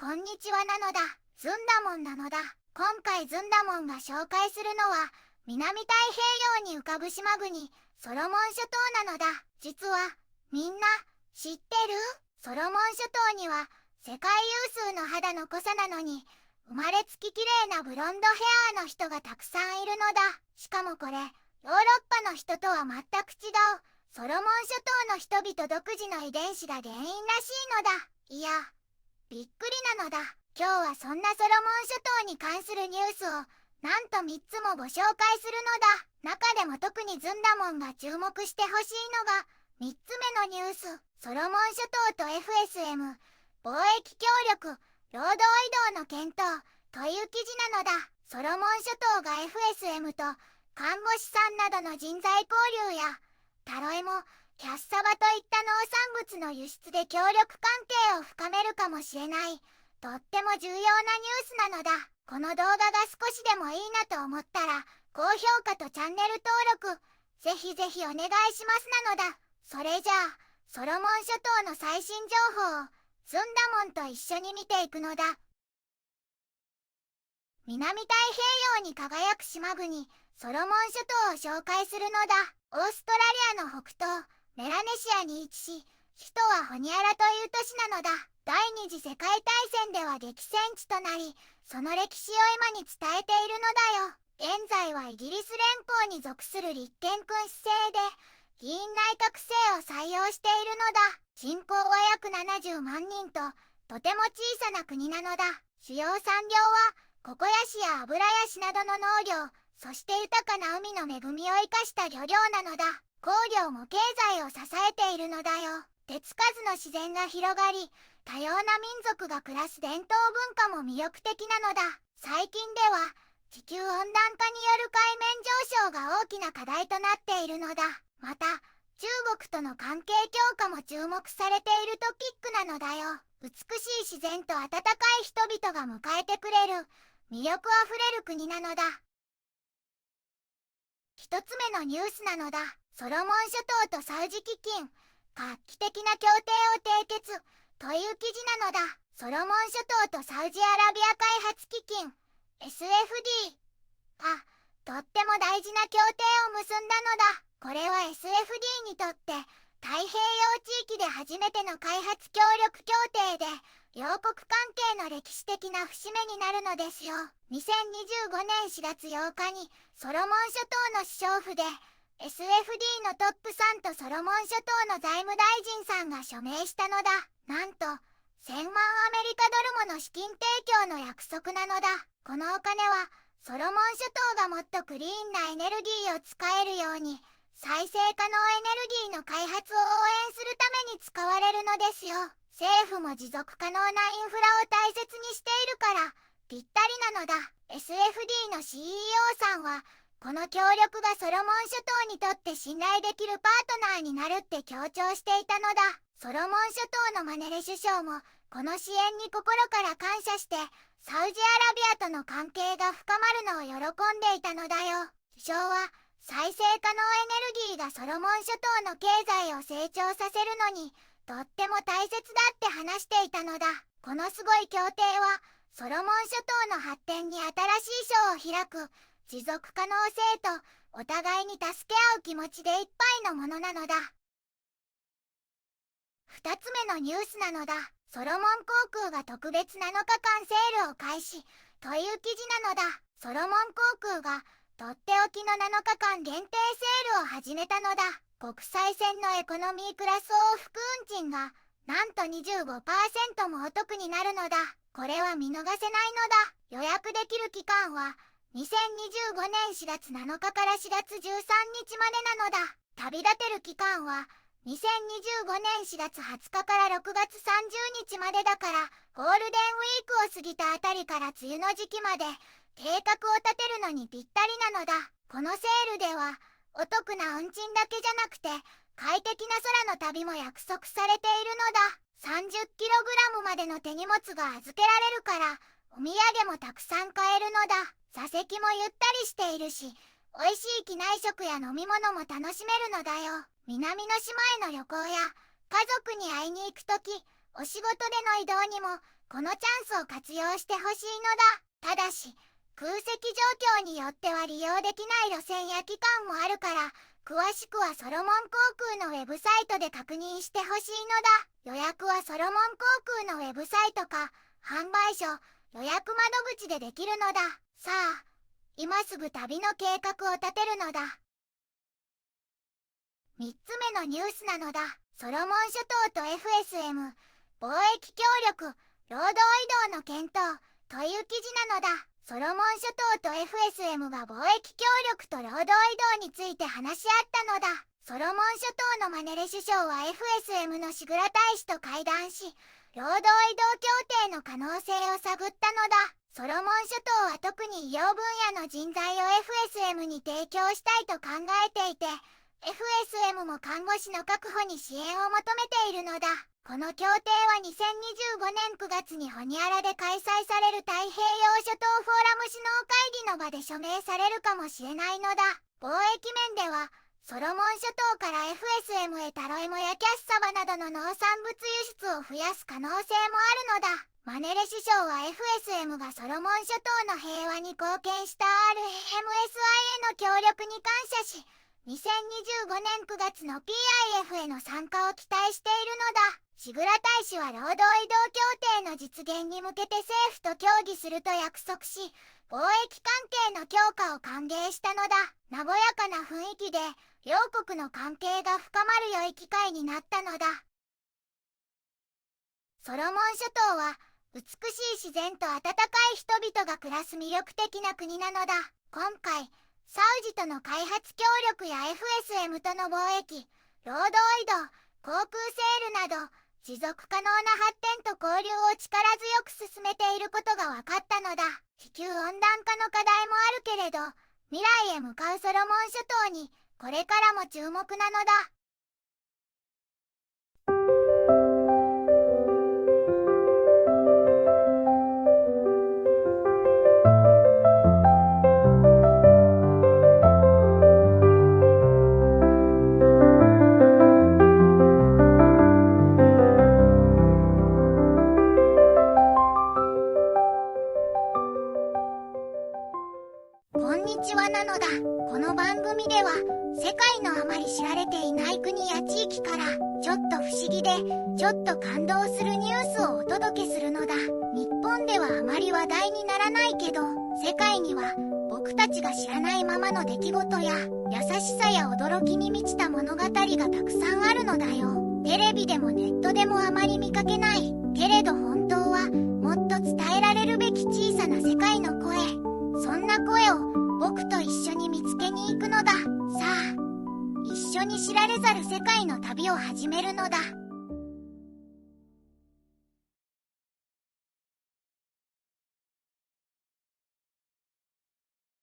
こんにちはなのだ。ずんだもんなのだ。今回ずんだもんが紹介するのは、南太平洋に浮かぶ島国、ソロモン諸島なのだ。実は、みんな、知ってる？ソロモン諸島には、世界有数の肌の濃さなのに、生まれつき綺麗なブロンドヘアの人がたくさんいるのだ。しかもこれ、ヨーロッパの人とは全く違う、ソロモン諸島の人々独自の遺伝子が原因らしいのだ。いや、びっくりなのだ。今日はそんなソロモン諸島に関するニュースをなんと3つもご紹介するのだ。中でも特にずんだもんが注目してほしいのが3つ目のニュース。ソロモン諸島と FSM 貿易協力労働移動の検討という記事なのだ。ソロモン諸島が FSM と看護師さんなどの人材交流やタロイモ、キャッサバといった農産物の輸出で協力関係を深めるかもしれないとっても重要なニュースなのだ。この動画が少しでもいいなと思ったら高評価とチャンネル登録ぜひぜひお願いしますなのだ。それじゃあソロモン諸島の最新情報をずんだもんと一緒に見ていくのだ。南太平洋に輝く島国ソロモン諸島を紹介するのだ。オーストラリアの北東メラネシアに位置し、首都はホニアラという都市なのだ。第二次世界大戦では激戦地となり、その歴史を今に伝えているのだよ。現在はイギリス連邦に属する立憲君主制で、議員内閣制を採用しているのだ。人口は約70万人と、とても小さな国なのだ。主要産業は、ココヤシや油ヤシなどの農業、そして豊かな海の恵みを生かした漁業なのだ。工業も経済を支えているのだよ。手つかずの自然が広がり、多様な民族が暮らす伝統文化も魅力的なのだ。最近では、地球温暖化による海面上昇が大きな課題となっているのだ。また、中国との関係強化も注目されているトピックなのだよ。美しい自然と温かい人々が迎えてくれる、魅力あふれる国なのだ。一つ目のニュースなのだ。ソロモン諸島とサウジ基金、画期的な協定を締結という記事なのだ。ソロモン諸島とサウジアラビア開発基金 SFD がとっても大事な協定を結んだのだ。これは SFD にとって太平洋地域で初めての開発協力協定で両国関係の歴史的な節目になるのですよ。2025年4月8日にソロモン諸島の首相府でSFD のトップさんとソロモン諸島の財務大臣さんが署名したのだ。なんと1000万アメリカドルもの資金提供の約束なのだ。このお金はソロモン諸島がもっとクリーンなエネルギーを使えるように再生可能エネルギーの開発を応援するために使われるのですよ。政府も持続可能なインフラを大切にしているからぴったりなのだ。 SFD の CEO さんはこの協力がソロモン諸島にとって信頼できるパートナーになるって強調していたのだ。ソロモン諸島のマネレ首相もこの支援に心から感謝してサウジアラビアとの関係が深まるのを喜んでいたのだよ。首相は再生可能エネルギーがソロモン諸島の経済を成長させるのにとっても大切だって話していたのだ。このすごい協定はソロモン諸島の発展に新しい章を開く持続可能性とお互いに助け合う気持ちでいっぱいのものなのだ。2つ目のニュースなのだ。ソロモン航空が特別7日間セールを開始という記事なのだ。ソロモン航空がとっておきの7日間限定セールを始めたのだ。国際線のエコノミークラス往復運賃がなんと 25% もお得になるのだ。これは見逃せないのだ。予約できる期間は2025年4月7日から4月13日までなのだ。旅立てる期間は2025年4月20日から6月30日までだからゴールデンウィークを過ぎたあたりから梅雨の時期まで計画を立てるのにぴったりなのだ。このセールではお得な運賃だけじゃなくて快適な空の旅も約束されているのだ。30kg までの手荷物が預けられるからお土産もたくさん買えるのだ。座席もゆったりしているし美味しい機内食や飲み物も楽しめるのだよ。南の島への旅行や家族に会いに行くときお仕事での移動にもこのチャンスを活用してほしいのだ。ただし、空席状況によっては利用できない路線や期間もあるから、詳しくはソロモン航空のウェブサイトで確認してほしいのだ。予約はソロモン航空のウェブサイトか、販売所、予約窓口でできるのだ。さあ、今すぐ旅の計画を立てるのだ。3つ目のニュースなのだ。ソロモン諸島と FSM、貿易協力、労働移動の検討という記事なのだ。ソロモン諸島と FSM が貿易協力と労働移動について話し合ったのだ。ソロモン諸島のマネレ首相は FSM のシグラ大使と会談し、労働移動協定の可能性を探ったのだ。ソロモン諸島は特に医療分野の人材を FSM に提供したいと考えていて、FSM も看護師の確保に支援を求めているのだ。この協定は2025年9月にホニアラで開催される太平洋諸島フォーラム首脳会議の場で署名されるかもしれないのだ。貿易面では、ソロモン諸島から FSM へタロイモやキャッサバなどの農産物輸出を増やす可能性もあるのだ。マネレ首相は FSM がソロモン諸島の平和に貢献した RMSI への協力に感謝し、2025年9月の PIF への参加を期待しているのだ。シグラ大使は労働移動協定の実現に向けて政府と協議すると約束し、貿易関係の強化を歓迎したのだ。和やかな雰囲気で、両国の関係が深まる良い機会になったのだ。ソロモン諸島は、美しい自然と温かい人々が暮らす魅力的な国なのだ。今回、サウジとの開発協力や FSM との貿易、労働移動、航空セールなど、持続可能な発展と交流を力強く進めていることが分かったのだ。地球温暖化の課題もあるけれど、未来へ向かうソロモン諸島に、これからも注目なのだ。こんにちはなのだ。この番組では世界のあまり知られていない国や地域からちょっと不思議でちょっと感動するニュースをお届けするのだ。日本ではあまり話題にならないけど、世界には僕たちが知らないままの出来事や優しさや驚きに満ちた物語がたくさんあるのだよ。テレビでもネットでもあまり見かけないけれど、本当はもっと伝えられるべき小さな世界の声、そんな声を僕と一緒に見つけに行くのだ。さあ、一緒に知られざる世界の旅を始めるのだ。